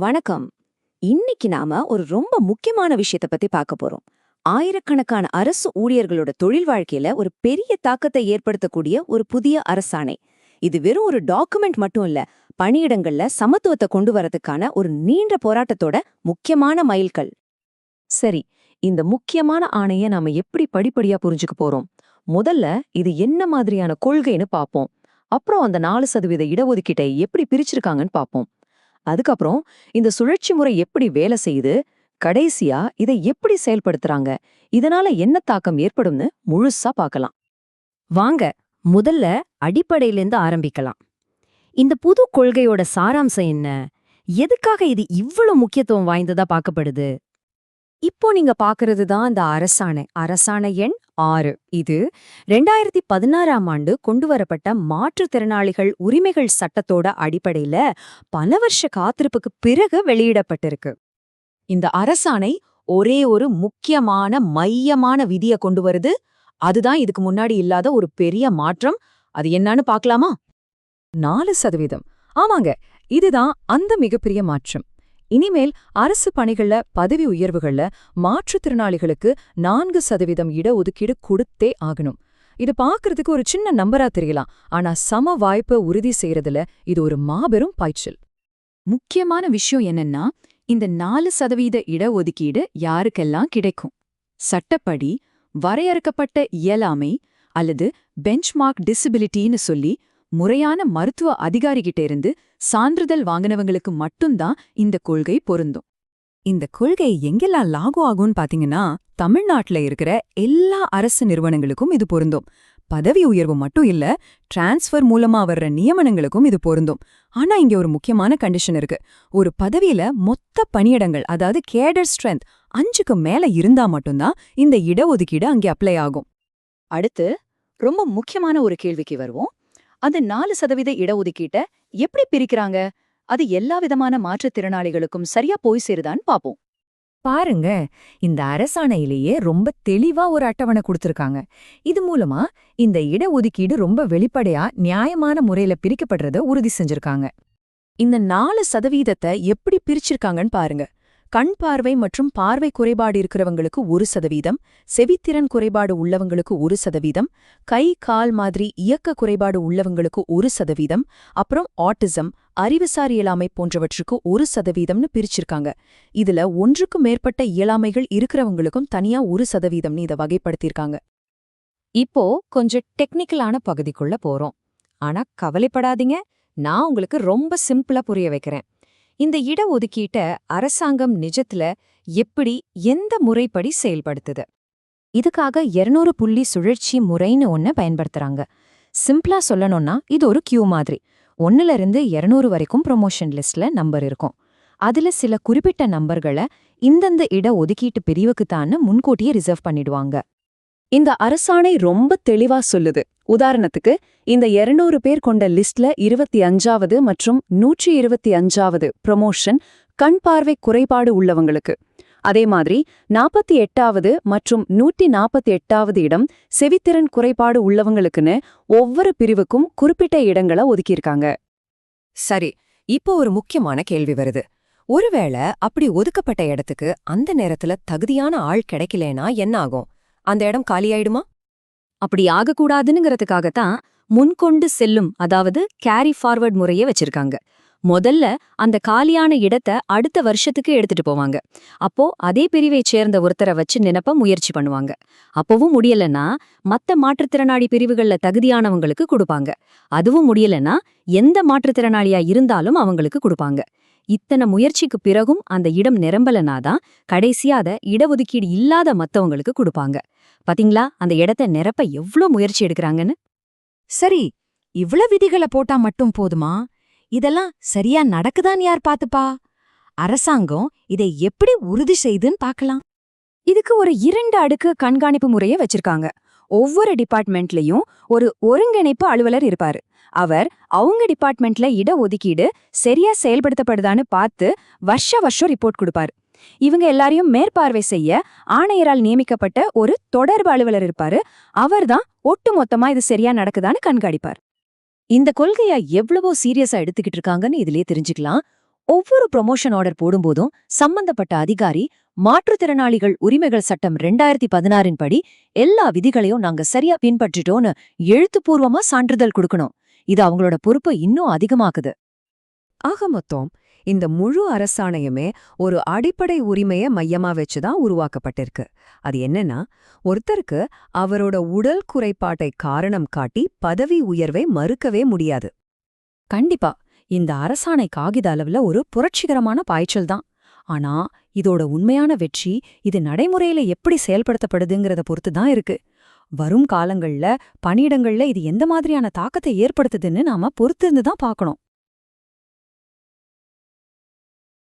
வணக்கம். இன்னைக்கு நாம ஒரு ரொம்ப முக்கியமான விஷயத்த பத்தி பார்க்க போறோம். ஆயிரக்கணக்கான அரசு ஊழியர்களோட தொழில் வாழ்க்கையில ஒரு பெரிய தாக்கத்தை ஏற்படுத்தக்கூடிய ஒரு புதிய அரசாணை. இது வெறும் ஒரு டாக்குமெண்ட் மட்டும் இல்ல, பணியிடங்கள்ல சமத்துவத்தை கொண்டு வரதுக்கான ஒரு நீண்ட போராட்டத்தோட முக்கியமான மைல்கல். சரி, இந்த முக்கியமான ஆணைய நாம எப்படி படிப்படியா புரிஞ்சுக்க போறோம்? முதல்ல இது என்ன மாதிரியான கொள்கைன்னு பாப்போம். அப்புறம் அந்த 4% இடஒதுக்கீட்டை எப்படி பிரிச்சிருக்காங்கன்னு பாப்போம். அதுக்கப்புறம் இந்த சுழற்சி முறை எப்படி வேலை செய்யுது, கடைசியா இதை எப்படி செயல்படுத்துறாங்க, இதனால என்ன தாக்கம் ஏற்படும்னு முழுசா பார்க்கலாம். வாங்க, முதல்ல அடிப்படையிலேருந்து ஆரம்பிக்கலாம். இந்த புது கொள்கையோட சாராம்சம் என்ன? எதுக்காக இது இவ்வளவு முக்கியத்துவம் வாய்ந்ததா பார்க்கப்படுது? இப்போ நீங்க பாக்குறது தான் அந்த அரசாணை எண் 6. இது 2016ஆம் ஆண்டு கொண்டுவரப்பட்ட மாற்றுத்திறனாளிகள் உரிமைகள் சட்டத்தோட அடிப்படையில பல வருஷ காத்திருப்புக்கு பிறகு வெளியிடப்பட்டிருக்கு. இந்த அரசாணை ஒரே ஒரு முக்கியமான மையமான விதிய கொண்டு வருது. அதுதான் இதுக்கு முன்னாடி இல்லாத ஒரு பெரிய மாற்றம். அது என்னன்னு பார்க்கலாமா? 4%. ஆமாங்க, இதுதான் அந்த மிகப்பெரிய மாற்றம். இனிமேல் அரசு பணிகள்ல பதவி உயர்வுகள்ல மாற்றுத்திறனாளிகளுக்கு 4% இடஒதுக்கீடு கொடுத்தே ஆகணும். இது பாக்குறதுக்கு ஒரு சின்ன நம்பரா தெரியலாம், ஆனா சம வாய்ப்பை உறுதி செய்யறதுல இது ஒரு மாபெரும் பாய்ச்சல். முக்கியமான விஷயம் என்னன்னா, இந்த 4% இடஒதுக்கீடு யாருக்கெல்லாம் கிடைக்கும்? சட்டப்படி வரையறுக்கப்பட்ட இயலாமை அல்லது பெஞ்ச்மார்க் டிசபிலிட்டின்னு சொல்லி முறையான மருத்துவ அதிகாரிகிட்ட இருந்து சான்றிதழ் வாங்கினவங்களுக்கு மட்டும்தான் இந்த கொள்கை பொருந்தும். இந்த கொள்கை எங்கெல்லாம் லாகு ஆகும்னு பாத்தீங்கன்னா, தமிழ்நாட்டுல இருக்கிற எல்லா அரசு நிறுவனங்களுக்கும் இது பொருந்தும். பதவி உயர்வு மட்டும் இல்ல, டிரான்ஸ்ஃபர் மூலமா வர்ற நியமனங்களுக்கும் இது பொருந்தும். ஆனா இங்க ஒரு முக்கியமான கண்டிஷன் இருக்கு. ஒரு பதவியில மொத்த பணியிடங்கள், அதாவது கேடர் ஸ்ட்ரென்த் 5க்கு மேல இருந்தா மட்டும்தான் இந்த இடஒதுக்கீடு அங்கே அப்ளை ஆகும். அடுத்து ரொம்ப முக்கியமான ஒரு கேள்விக்கு வருவோம். அந்த 4% இடஒதுக்கீட்டை எப்படி பிரிக்கிறாங்க? அது எல்லா விதமான மாற்றுத்திறனாளிகளுக்கும் சரியா போய் சேருதான்னு பாப்போம். பாருங்க, இந்த அரசாணையிலேயே ரொம்ப தெளிவா ஒரு அட்டவணை கொடுத்திருக்காங்க. இது மூலமா இந்த இடஒதுக்கீடு ரொம்ப வெளிப்படையா நியாயமான முறையில பிரிக்கப்படுறத உறுதி செஞ்சிருக்காங்க. இந்த 4% எப்படி பிரிச்சிருக்காங்கன்னு பாருங்க. கண் பார்வை மற்றும் பார்வை குறைபாடு இருக்கிறவங்களுக்கு 1%, செவித்திறன் குறைபாடு உள்ளவங்களுக்கு 1%, கை கால் மாதிரி இயக்க குறைபாடு உள்ளவங்களுக்கு 1%, அப்புறம் ஆட்டிசம், அறிவுசார் இயலாமை போன்றவற்றுக்கு 1%ன்னு பிரிச்சிருக்காங்க. இதுல ஒன்றுக்கும் மேற்பட்ட இயலாமைகள் இருக்கிறவங்களுக்கும் தனியா 1%ன்னு இதை வகைப்படுத்தியிருக்காங்க. இப்போ கொஞ்சம் டெக்னிக்கலான பகுதிக்குள்ள போறோம். ஆனா கவலைப்படாதீங்க, நான் உங்களுக்கு ரொம்ப சிம்பிளா புரிய வைக்கிறேன். இந்த இடஒதுக்கீட்ட அரசாங்கம் நிஜத்துல எப்படி, எந்த முறைப்படி செயல்படுத்துது? இதுக்காக 200 புள்ளி சுழற்சி முறைன்னு ஒன்ன பயன்படுத்துறாங்க. சிம்பிளா சொல்லணும்னா இது ஒரு கியூ மாதிரி. 1ல இருந்து 200 வரைக்கும் ப்ரொமோஷன் லிஸ்ட்ல நம்பர் இருக்கும். அதுல சில குறிப்பிட்ட நம்பர்களை இந்தந்த இடஒதுக்கீட்டு பிரிவுக்குத்தான்னு முன்கூட்டியே ரிசர்வ் பண்ணிடுவாங்க. இந்த அரசாணை ரொம்ப தெளிவா சொல்லுது. உதாரணத்துக்கு, இந்த 200 பேர் கொண்ட லிஸ்ட்ல 25வது மற்றும் 125வது ப்ரொமோஷன் கண் பார்வை குறைபாடு உள்ளவங்களுக்கு. அதே மாதிரி 48வது மற்றும் 148வது இடம் செவித்திறன் குறைபாடு உள்ளவங்களுக்குன்னு ஒவ்வொரு பிரிவுக்கும் குறிப்பிட்ட இடங்களை ஒதுக்கியிருக்காங்க. சரி, இப்போ ஒரு முக்கியமான கேள்வி வருது. ஒருவேளை அப்படி ஒதுக்கப்பட்ட இடத்துக்கு அந்த நேரத்துல தகுதியான ஆள் கிடைக்கலனா என்ன ஆகும்? அந்த இடம் காலியாயிடுமா? அப்படி ஆகக்கூடாதுங்கிறதுக்காகத்தான் முன்கொண்டு செல்லும், அதாவது கேரி ஃபார்வர்ட் முறையே வச்சிருக்காங்க. முதல்ல அந்த காலியான இடத்தை அடுத்த வருஷத்துக்கு எடுத்துட்டு போவாங்க. அப்போ அதே பிரிவைச் சேர்ந்த ஒருத்தரை வச்சு நினைப்ப முயற்சி பண்ணுவாங்க. அப்பவும் முடியலன்னா மத்த மாற்றுத்திறனாளி பிரிவுகள்ல தகுதியானவங்களுக்கு கொடுப்பாங்க. அதுவும் முடியலன்னா எந்த மாற்றுத்திறனாளியா இருந்தாலும் அவங்களுக்கு கொடுப்பாங்க. இத்தனை முயற்சிக்கு பிறகும் அந்த இடம் நிரம்பலனாதான் கடைசியா அத இடஒதுக்கீடு இல்லாத மத்தவங்களுக்கு கொடுப்பாங்க. பாத்தீங்களா, அந்த இடத்தை நிரப்ப எவ்ளோ முயற்சி எடுக்கிறாங்கன்னு. சரி, இவ்வளவு விதிகளை போட்டா மட்டும் போதுமா? இதெல்லாம் சரியா நடக்குதான்னு யார் பாத்துப்பா? அரசாங்கம் இதை எப்படி உறுதி செய்துன்னு பார்க்கலாம். இதுக்கு ஒரு 2 அடுக்கு கண்காணிப்பு முறையை வச்சிருக்காங்க. ஒவ்வொரு டிபார்ட்மெண்ட்லயும் ஒரு ஒருங்கிணைப்பு அலுவலர் இருப்பாரு. அவர் அவங்க டிபார்ட்மெண்ட்ல இடஒதுக்கீடு சரியா செயல்படுத்தப்படுதான்னு பார்த்து வருஷம் ரிப்போர்ட் கொடுப்பாரு. இவங்க எல்லாரையும் மேற்பார்வை செய்ய ஆணையரால் நியமிக்கப்பட்ட ஒரு தொடர்பு அலுவலர் இருப்பாரு. அவர்தான் ஒட்டு மொத்தமா இது சரியா நடக்குதான்னு கண்காணிப்பார். இந்த கொள்கையை எவ்வளவோ சீரியஸா எடுத்துக்கிட்டு இருக்காங்கன்னு இதுலயே தெரிஞ்சுக்கலாம். ஒவ்வொரு ப்ரொமோஷன் ஆர்டர் போடும்போதும் சம்பந்தப்பட்ட அதிகாரி மாற்றுத்திறனாளிகள் உரிமைகள் சட்டம் 2016 படி எல்லா விதிகளையும் நாங்க சரியா பின்பற்றிட்டோன்னு எழுத்துப்பூர்வமா சான்றிதழ் கொடுக்கணும். இது அவங்களோட பொறுப்பை இன்னும் அதிகமாக்குது. ஆக மொத்தம் இந்த முழு அரசாணையுமே ஒரு அடிப்படை உரிமைய மையமா வச்சுதான் உருவாக்கப்பட்டிருக்கு. அது என்னன்னா, ஒருத்தருக்கு அவரோட உடல் குறைபாட்டை காரணம் காட்டி பதவி உயர்வை மறுக்கவே முடியாது. கண்டிப்பா இந்த அரசாணை காகித அளவுல ஒரு புரட்சிகரமான பாய்ச்சல் தான். ஆனா இதோட உண்மையான வெற்றி இது நடைமுறையில எப்படி செயல்படுத்தப்படுதுங்கிறத பொறுத்து தான் இருக்கு. வரும் காலங்கள்ல பணியிடங்கள்ல இது எந்த மாதிரியான தாக்கத்தை ஏற்படுத்துதுன்னு நாம பொறுத்திருந்து தான் பார்க்கணும்.